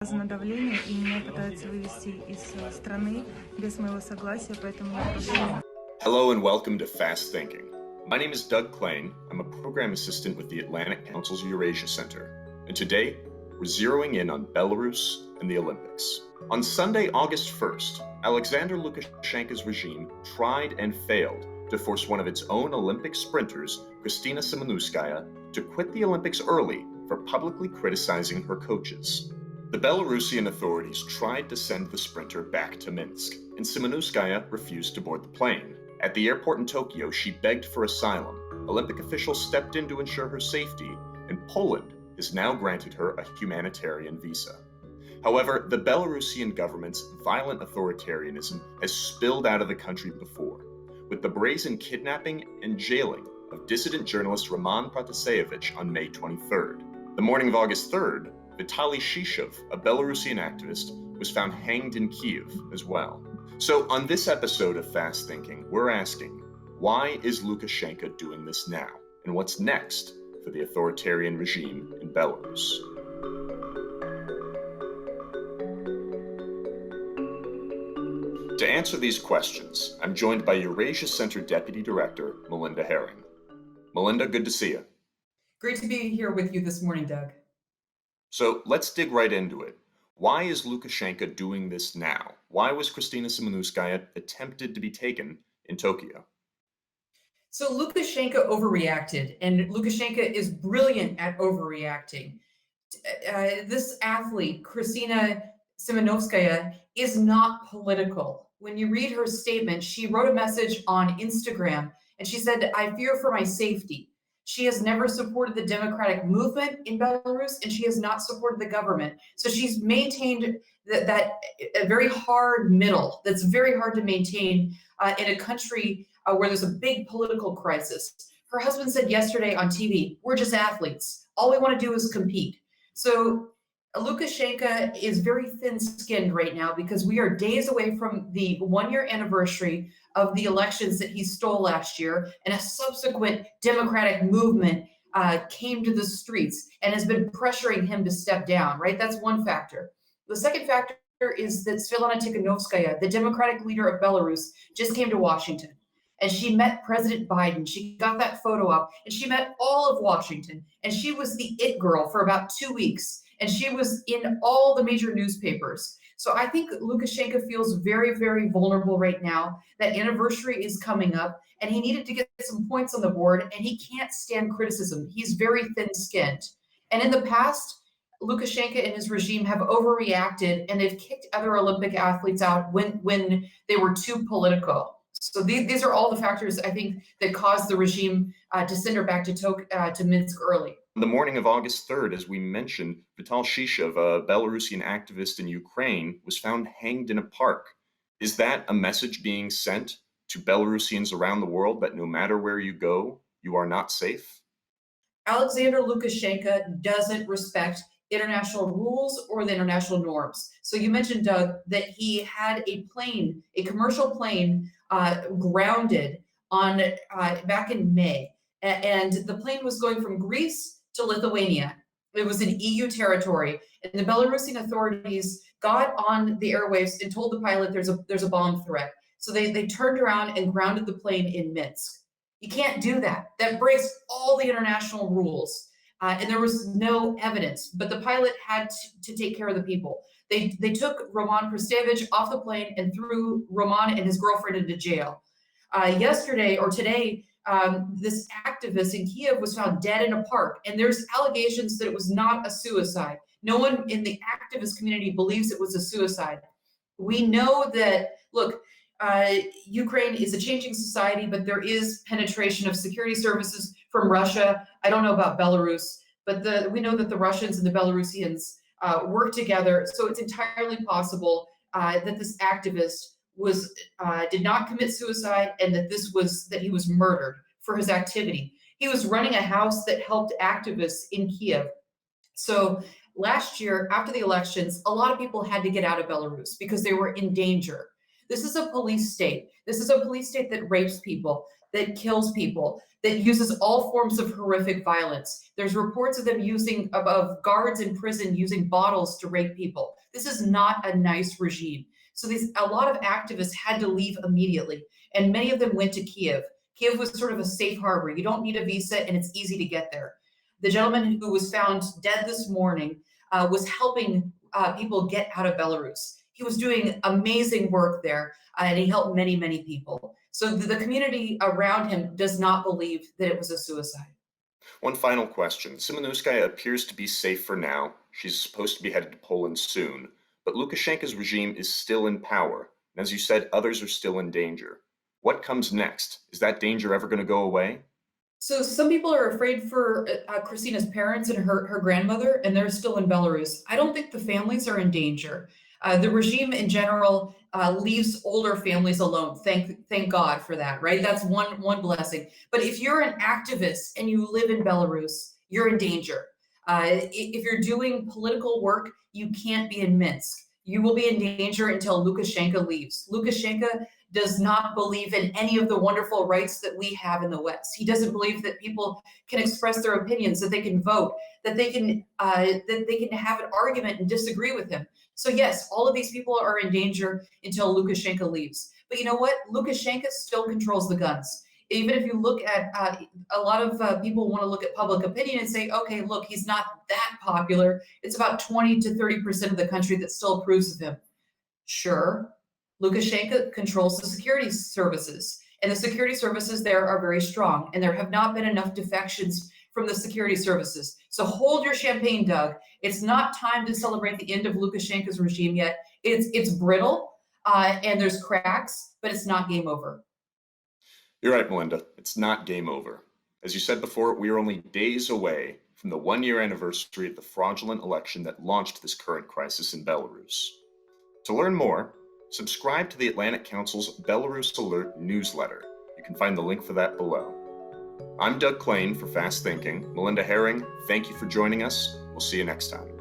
На давление, и меня пытаются вывести из страны без моего согласия, поэтому я прошу. Hello and welcome to Fast Thinking. My name is Doug Klain. I'm a program assistant with the Atlantic Council's Eurasia Center. And today, we're zeroing in on Belarus and the Olympics. On Sunday, August 1st, Alyaksandr Lukashenka's regime tried and failed to force one of its own Olympic sprinters, Krystsina Tsimanouskaya, to quit the Olympics early for publicly criticizing her coaches. The Belarusian authorities tried to send the sprinter back to Minsk, and Tsimanouskaya refused to board the plane. At the airport in Tokyo, she begged for asylum. Olympic officials stepped in to ensure her safety, and Poland has now granted her a humanitarian visa. However, the Belarusian government's violent authoritarianism has spilled out of the country before, with the brazen kidnapping and jailing of dissident journalist Roman Protasevich on May 23rd. The morning of August 3rd, Vitaly Shishov, a Belarusian activist, was found hanged in Kiev as well. So on this episode of Fast Thinking, we're asking, why is Lukashenko doing this now? And what's next for the authoritarian regime in Belarus? To answer these questions, I'm joined by Eurasia Center Deputy Director, Melinda Haring. Melinda, good to see you. Great to be here with you this morning, Doug. So let's dig right into it. Why is Lukashenko doing this now? Why was Krystsina Tsimanouskaya attempted to be taken in Tokyo? So Lukashenko overreacted, and Lukashenko is brilliant at overreacting. This athlete, Krystsina Tsimanouskaya, is not political. When you read her statement, she wrote a message on Instagram, and she said, "I fear for my safety." She has never supported the democratic movement in Belarus, and she has not supported the government. So she's maintained that a very hard middle that's very hard to maintain in a country where there's a big political crisis. Her husband said yesterday on TV, "We're just athletes. All we want to do is compete." So Lukashenko is very thin-skinned right now because we are days away from the one-year anniversary of the elections that he stole last year, and a subsequent democratic movement came to the streets and has been pressuring him to step down, right? That's one factor. The second factor is that Svetlana Tikhanovskaya, the Democratic leader of Belarus, just came to Washington. And she met President Biden. She got that photo up, and she met all of Washington. And she was the it girl for about 2 weeks. And she was in all the major newspapers. So I think Lukashenko feels very, very vulnerable right now. That anniversary is coming up, and he needed to get some points on the board, and he can't stand criticism. He's very thin-skinned. And in the past, Lukashenko and his regime have overreacted, and they've kicked other Olympic athletes out when they were too political. So these are all the factors, I think, that caused the regime to send her back to Minsk early. On the morning of August 3rd, as we mentioned, Vitaly Shishov, a Belarusian activist in Ukraine, was found hanged in a park. Is that a message being sent to Belarusians around the world that no matter where you go, you are not safe? Alyaksandr Lukashenko doesn't respect international rules or the international norms. So you mentioned, Doug, that he had a plane, a commercial plane, grounded on back in May, and the plane was going from Greece to Lithuania. It was in EU territory, and the Belarusian authorities got on the airwaves and told the pilot there's a bomb threat. So they turned around and grounded the plane in Minsk. You can't do that. That breaks all the international rules. And there was no evidence, but the pilot had to take care of the people. They took Roman Protasevich off the plane and threw Roman and his girlfriend into jail. Yesterday or today, this activist in Kiev was found dead in a park, and there's allegations that it was not a suicide. No one in the activist community believes it was a suicide. We know that, look, Ukraine is a changing society, but there is penetration of security services from Russia. I don't know about Belarus, but we know that the Russians and the Belarusians work together. So it's entirely possible that this activist did not commit suicide, and that he was murdered for his activity. He was running a house that helped activists in Kiev. So last year, after the elections, a lot of people had to get out of Belarus because they were in danger. This is a police state. This is a police state that rapes people. that kills people, that uses all forms of horrific violence. There's reports of them of guards in prison using bottles to rape people. This is not a nice regime. So a lot of activists had to leave immediately, and many of them went to Kiev. Kiev was sort of a safe harbor. You don't need a visa, and it's easy to get there. The gentleman who was found dead this morning was helping people get out of Belarus. He was doing amazing work there, and he helped many, many people. So the community around him does not believe that it was a suicide. One final question. Tsimanouskaya appears to be safe for now. She's supposed to be headed to Poland soon. But Lukashenko's regime is still in power. And as you said, others are still in danger. What comes next? Is that danger ever going to go away? So some people are afraid for Krystina's parents and her grandmother, and they're still in Belarus. I don't think the families are in danger. The regime in general leaves older families alone. Thank God for that, right? That's one blessing. But if you're an activist and you live in Belarus, you're in danger. If you're doing political work, you can't be in Minsk. You will be in danger until Lukashenko leaves. Lukashenko does not believe in any of the wonderful rights that we have in the West. He doesn't believe that people can express their opinions, that they can vote, that they can have an argument and disagree with him. So yes, all of these people are in danger until Lukashenko leaves. But you know what? Lukashenko still controls the guns. Even if you look at a lot of people want to look at public opinion and say, okay, look, he's not that popular. It's about 20 to 30% of the country that still approves of him. Sure, Lukashenko controls the security services, and the security services there are very strong, and there have not been enough defections from the security services. So hold your champagne, Doug. It's not time to celebrate the end of Lukashenko's regime yet. It's brittle, and there's cracks, but it's not game over. You're right, Melinda. It's not game over. As you said before, we are only days away from the one-year anniversary of the fraudulent election that launched this current crisis in Belarus. To learn more, subscribe to the Atlantic Council's Belarus Alert newsletter. You can find the link for that below. I'm Doug Klain for Fast Thinking. Melinda Haring, thank you for joining us. We'll see you next time.